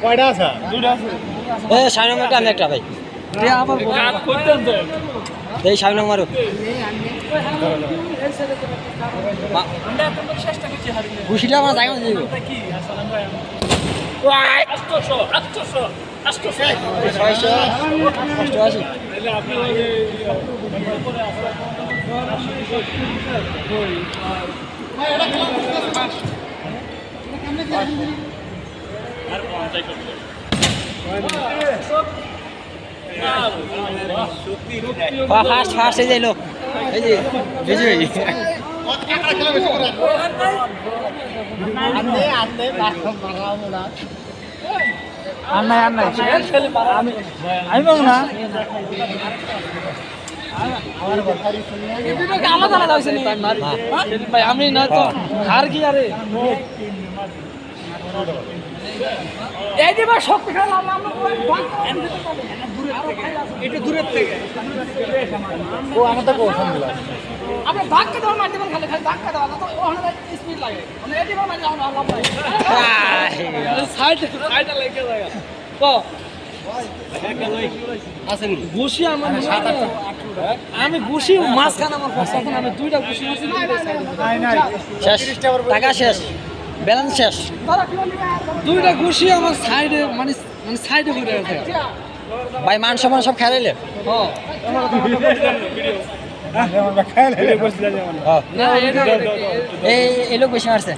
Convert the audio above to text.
কয়টা আছে? দুইটা আছে। সামনে একটা আমি একটা ভাই এই সামনে মারো ঘুষিটা আমার জায়গা দিব ফার্স্ট ফার্স্ট এই যে লোক এই যে বিজয় আমি বলবো না আমি না তো হার কি আরে এই যে বা শক্তি খেলাম একটু দূরের থেকে ও আমাদের কৌশল দিল। আপনি ধাক্কা দেওয়া মারতে পারেন খালি খালি ধাক্কা দেওয়া তো ওখানে স্পিড লাগে মানে এটি মানে লাভ নাই সাইড সাইডে লেগে যায় তো আসেন ঘুষি আমার আমি ঘুষি মাঝখান আমার এখন আমি দুইটা ঘুষি মারছি শেষ টাকা শেষ ব্যালেন্স শেষ দুইটা ঘুষি আমার সাইডে মানে মানে সাইডে হয়ে গেছে ভাই মান সম্মান সব খেলাইলে এই লোক বেশি মারছে